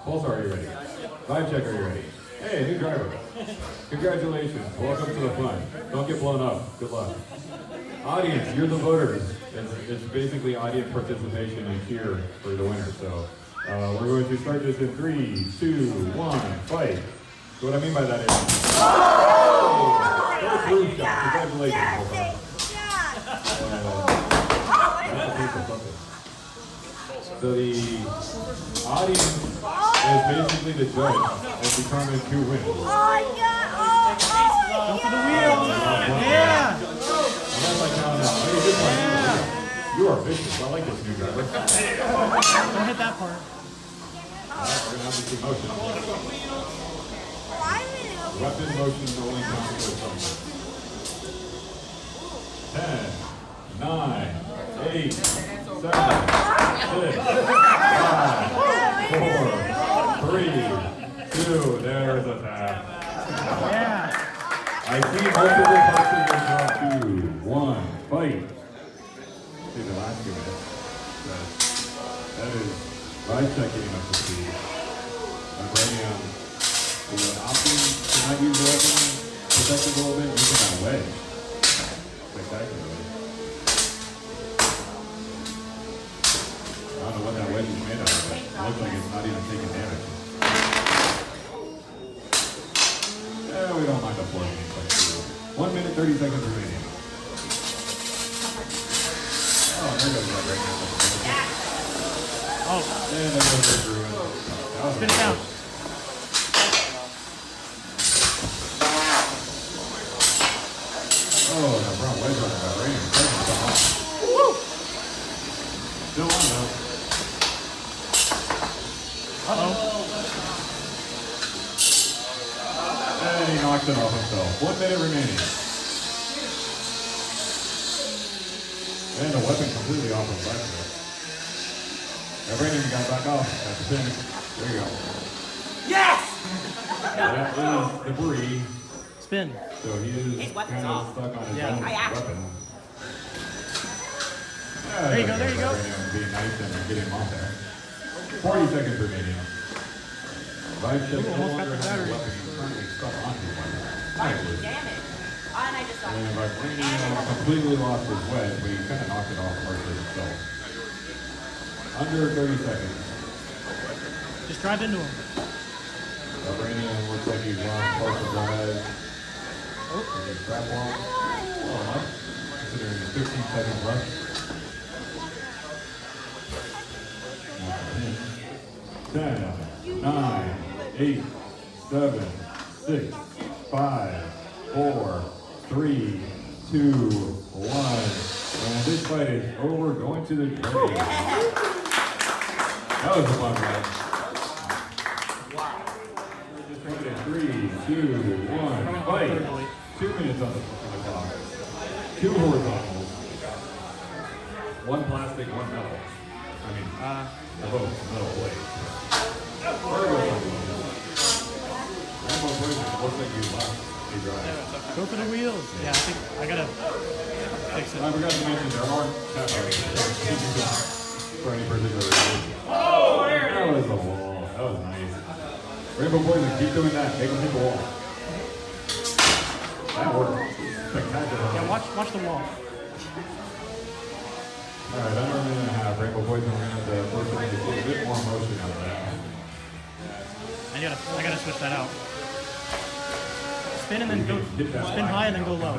PULSAR, are you ready? Vibe check, are you ready? Hey, new driver. Congratulations. Welcome to the fun. Don't get blown up. Good luck. Audience, you're the voters. It's basically audience participation and cheer for the winner. So we're going to start this in 3, 2, 1, fight. So what I mean by that is, first roof shot. Congratulations. So the audience is basically the judge and determines who wins. Oh my God! Go for the wheel! Yeah! Unless I count out. Hey, good one. You are vicious. I like this new driver. Don't hit that part. Alright, we're gonna have to see motion. Weapon motion only counts for something. 10, 9, 8, 7, 6, 5, 4, 3, 2. There's a tap. Yeah. I see multiple parts of your draw. 2, 1, fight. See the last 2 minutes. That is Riot getting up to speed. VIBRANIUM, opting to not use the weapon, protect a little bit, using that wedge. Spectacularly. I don't know what that wedge is made out of, but it looks like it's not even taking damage. Yeah, we don't mind the floor game, but 1 minute, 30 seconds remaining. Oh, there goes that right now. Oh. And there goes the Druid. Spin it down. Oh, the front wedge on the VIBRANIUM. Still on though. Uh-oh. And he knocks it off himself. 1 minute remaining. And the weapon completely off of back there. VIBRANIUM got back off. Got the pin. There you go. Yes! That is debris. Spin. So he is kind of stuck on his own weapon. There you go, there you go. Being nice and getting him off there. 40 seconds remaining. Vibe check no longer has a weapon. He's currently stuck onto his weapon. Damn it. And I just And VIBRANIUM completely lost his wedge, but he kind of knocked it off partially himself. Under 30 seconds. Just drive into him. VIBRANIUM looks like he's lost parts of the head. Oh, he's trap wall. Oh, enough. Considering the 15 seconds left. 10, 9, 8, 7, 6, 5, 4, 3, 2, 1. And this fight is over. Going to the grave. That was a fun fight. Wow. Just trying to 3, 2, 1, fight. 2 minutes on the clock. 2 horizontals. 1 plastic, 1 metal. I mean, they're both metal blades. Rainbow Poison, looks like you lost a drive. Go for the wheels. Yeah, I think I gotta fix it. I forgot to mention there aren't tap outs for any particular reason. Oh, there it That was a wall. That was nice. Rainbow Poison, keep doing that. Make them hit the wall. That worked. Spectacular. Yeah, watch the wall. Alright, under a minute and a half. Rainbow Poison, we're going to have to force them to get a bit more motion out of that. I gotta switch that out. Spin and then go. Spin high and then go low.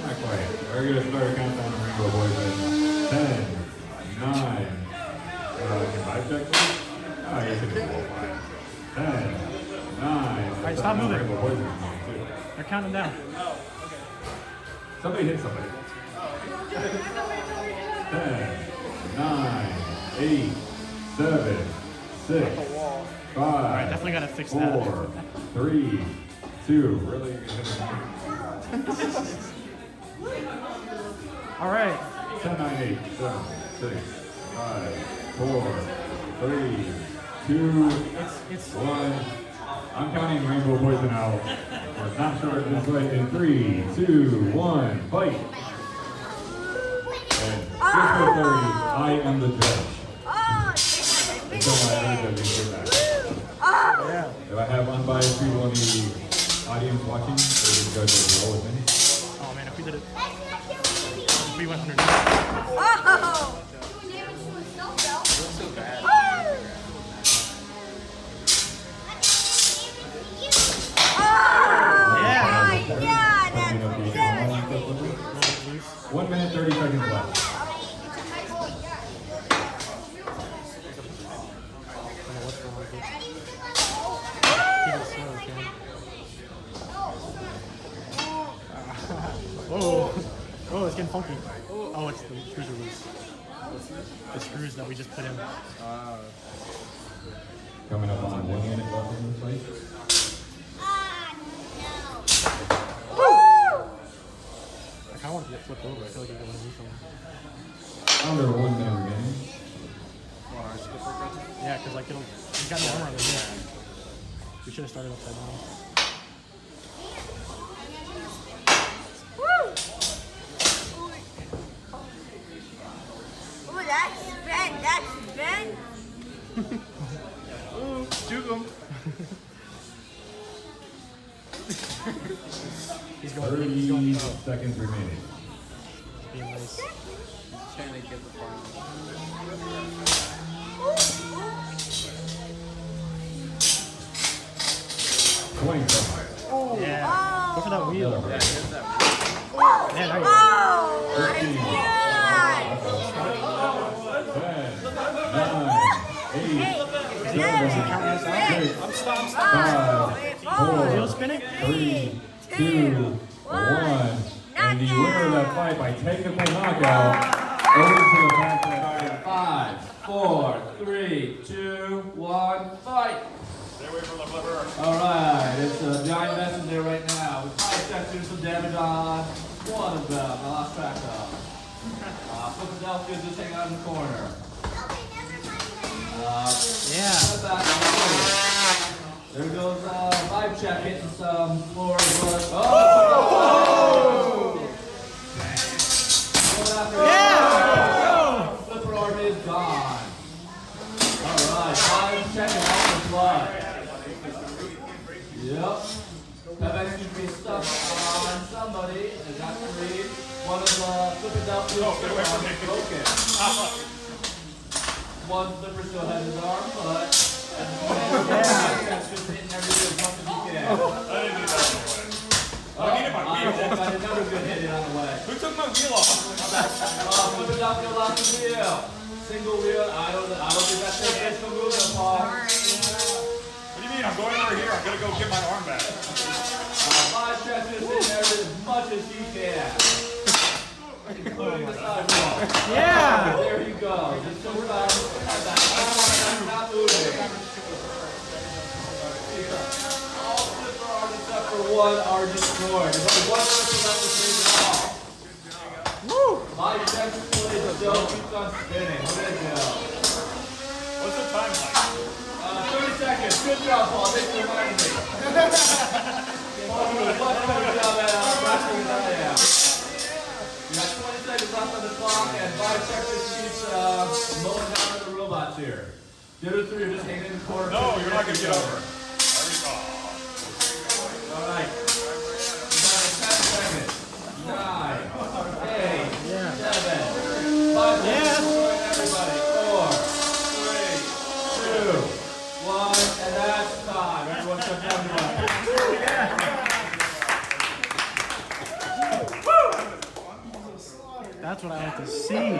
Not quite. We're going to start a countdown on Rainbow Poison. 10, 9. Can vibe check please? Oh, yes, it is. 10, 9. Alright, stop moving. Rainbow Poison is going too. They're counting down. Somebody hit somebody. 10, 9, 8, 7, 6, 5, Alright, definitely gotta fix that. 4, 3, 2. Really? Alright. 10, 9, 8, 7, 6, 5, 4, 3, 2, It's 1. I'm counting Rainbow Poison out. We're not sure if this way in 3, 2, 1, fight. And just for 30, I am the judge. If I have unbiased people in the audience watching, they can judge as well with me. Oh man, if we did it, if we went underneath. Oh! So bad. Yeah. My God, that's devastating. 1 minute, 30 seconds left. Whoa. Oh, it's getting funky. Oh, it's the screws are loose. The screws that we just put in. Coming up on 1 minute left in the fight. I kind of want to get flipped over. I feel like I got one of these on. Under 1 minute remaining. Yeah, because like it'll. He's got no armor on there. We should have started upside down. Ooh, that's Ben. That's Ben. Ooh, juke him. He's going. 30 He's going. seconds remaining. Being nice. Trying to get the farm. 20 seconds. Yeah. Go for that wheel. Yeah, get that. Yeah, there you go. Oh, my God. 10, 9, 8, 7, 6, 5, Wheel 4, spinning? 3, 2, 1. And the winner of that fight by technical knockout over to the back. 5, 4, 3, 2, 1, fight! Stay away from the flipper. Alright, it's a giant messenger right now. We probably checked in some damage on one of them. I lost track of. Philadelphia's just hanging out in the corner. Yeah. There goes vibe check hitting some floor blood. Oh! Yeah! Flipper arm is gone. Alright, vibe checking all the blood. Yep. Pepex seems to be stuck on somebody. They got 3. One of Philadelphia's broken. One flipper still has his arm, but that's just hitting everything as much as he can. I didn't need that anyway. I needed my wheel. Got another good hit on the way. Who took my wheel off? Philadelphia lost the wheel. Single wheel. I don't think that's the official move, Paul. What do you mean? I'm going over here. I'm going to go get my arm back. Five chest is in there as much as he can. Including the sidewalk. Yeah! There you go. Just so we're not moving. All flipper arms except for one are destroyed. There's only one flipper left to save it all. Woo! My chest play still keeps on spinning. What did it do? What's the time like? 30 seconds. Good job, Paul. Thanks for reminding me. Paul, you did a much better job at wrestling than I am. You got 20 seconds left on the clock, and 5 seconds keeps mowing down the robots here. The other 3 are just hanging in the corner. No, you're not going to get over. All right. You got 10 seconds. 9, 8, 7, 5 seconds. Everybody. 4, 3, 2, 1, and that's time. Everyone shut down your light. That's what I like to see.